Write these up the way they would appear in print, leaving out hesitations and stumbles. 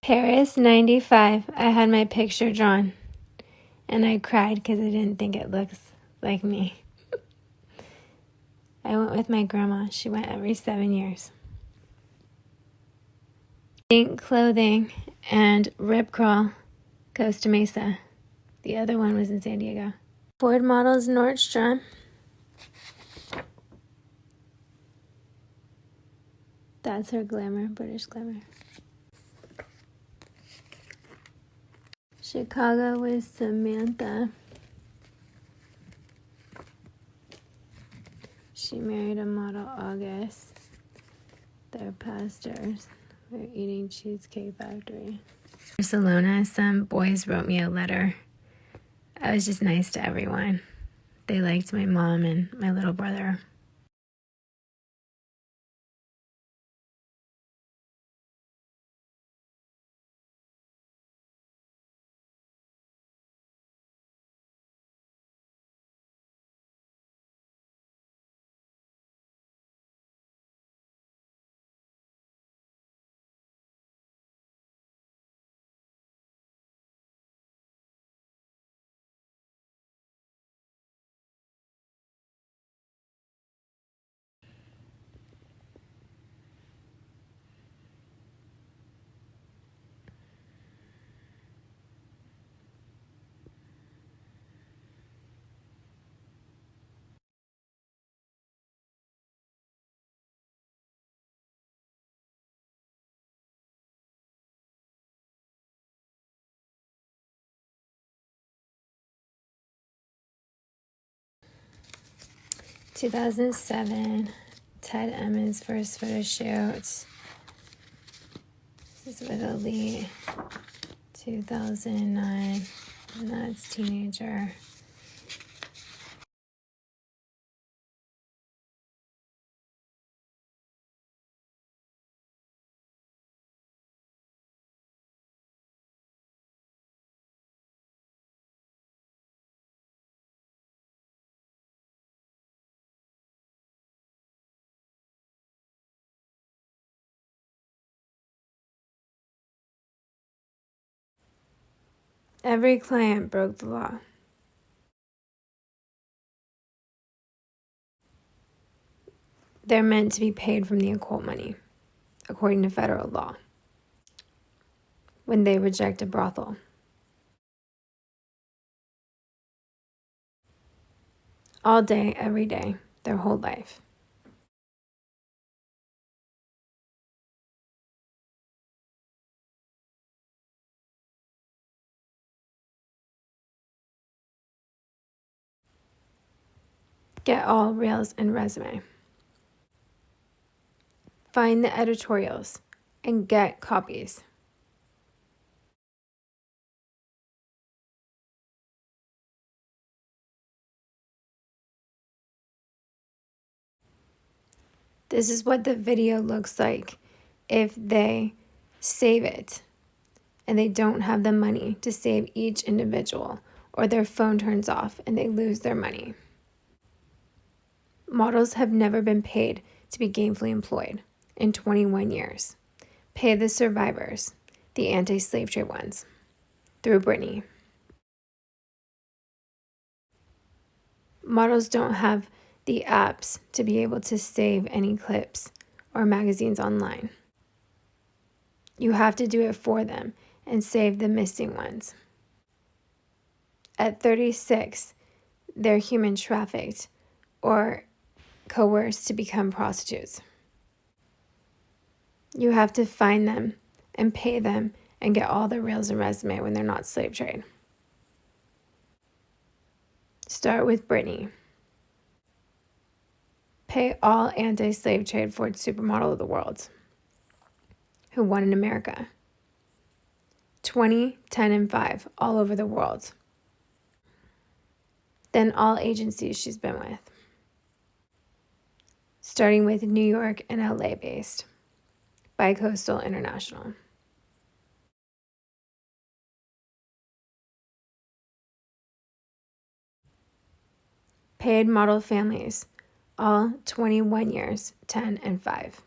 Paris 95, I had my picture drawn, and I cried because I didn't think it looks like me. I went with my grandma. She went every 7 years. Pink Clothing and Rip Crawl, Costa Mesa. The other one was in San Diego. Ford Models Nordstrom. That's her glamour, British glamour. Chicago with Samantha. She married a model August. They're pastors. We're eating Cheesecake Factory. Barcelona, some boys wrote me a letter. I was just nice to everyone. They liked my mom and my little brother. (2007), Ted Emmons' first photo shoot. This is with Elite. 2009, and that's teenager. Every client broke the law. They're meant to be paid from the occult money, according to federal law, when they reject a brothel. All day, every day, their whole life. Get all reels and resume. Find the editorials and get copies. This is what the video looks like if they save it and they don't have the money to save each individual, or their phone turns off and they lose their money. Models have never been paid to be gainfully employed in 21 years. Pay the survivors, the anti-slave trade ones, through Britney. Models don't have the apps to be able to save any clips or magazines online. You have to do it for them and save the missing ones. At 36, they're human trafficked or coerced to become prostitutes. You have to find them and pay them and get all their reels and resume when they're not slave trade. Start with Britney. Pay all anti-slave trade Ford supermodel of the world who won in America. 20, 10, and 5 all over the world. Then all agencies she's been with. Starting with New York and LA based. Bicoastal International. Paid model families, all 21 years, 10 and 5.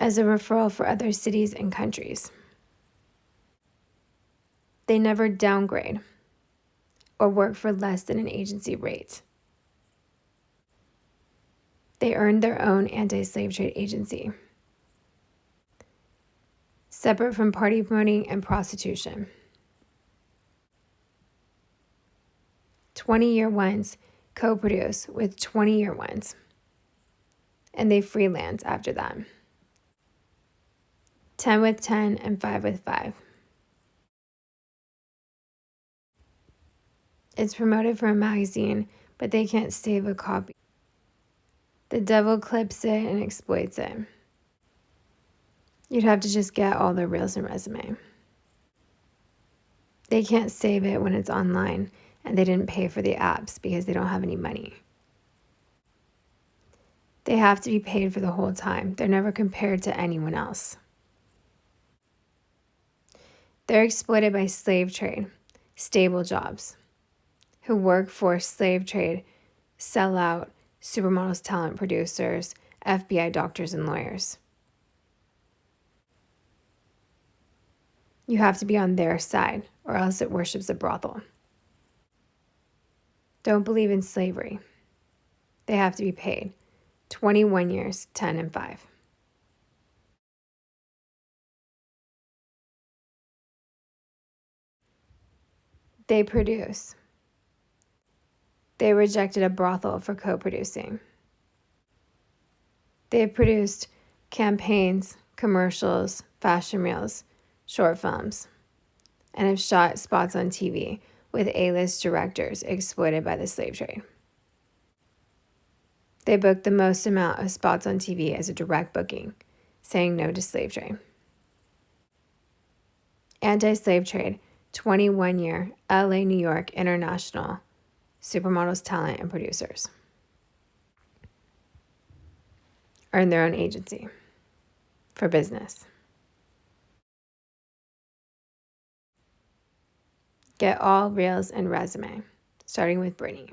as a referral for other cities and countries. They never downgrade or work for less than an agency rate. They earned their own anti-slave trade agency, separate from party promoting and prostitution. 20-year ones co-produce with 20-year ones, and they freelance after that. 10 with 10 and 5 with 5. It's promoted for a magazine, but they can't save a copy. The devil clips it and exploits it. You'd have to just get all their reels and resume. They can't save it when it's online, and they didn't pay for the apps because they don't have any money. They have to be paid for the whole time. They're never compared to anyone else. They're exploited by slave trade, stable jobs, who work for slave trade, sell out, supermodels, talent producers, FBI doctors, and lawyers. You have to be on their side, or else it worships a brothel. Don't believe in slavery. They have to be paid. 21 years, 10 and 5. They produce. They rejected a brothel for co-producing. They produced campaigns, commercials, fashion reels, short films, and have shot spots on TV with A-list directors exploited by the slave trade. They booked the most amount of spots on TV as a direct booking, saying no to slave trade. Anti-slave trade, 21-year, LA, New York, international, supermodels, talent, and producers. Earn their own agency for business. Get all reels and resume, starting with Brittany.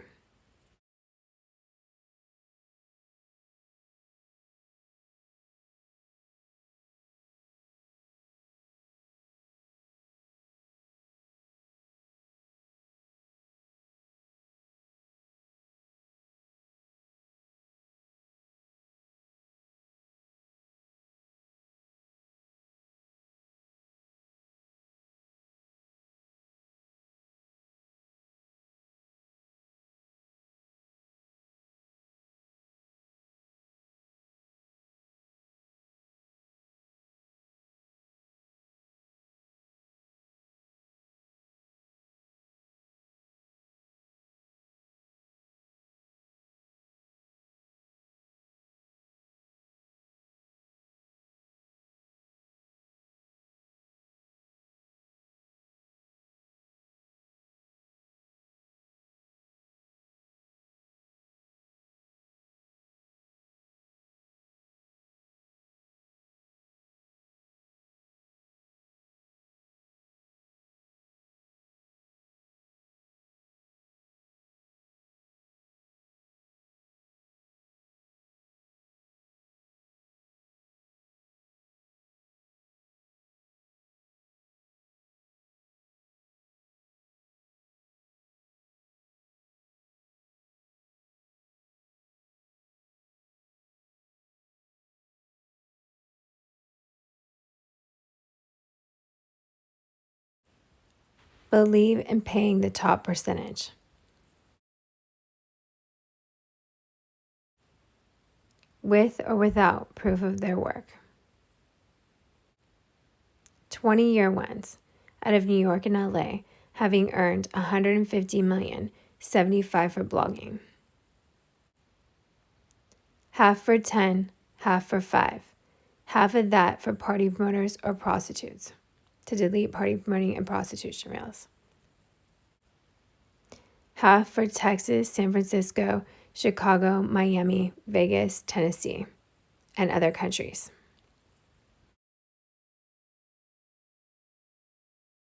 Believe in paying the top percentage. With or without proof of their work. 20-year ones out of New York and LA, having earned $150 million, 75 for blogging. Half for 10, half for 5. Half of that for party promoters or prostitutes to delete party promoting and prostitution reels. Half for Texas, San Francisco, Chicago, Miami, Vegas, Tennessee, and other countries.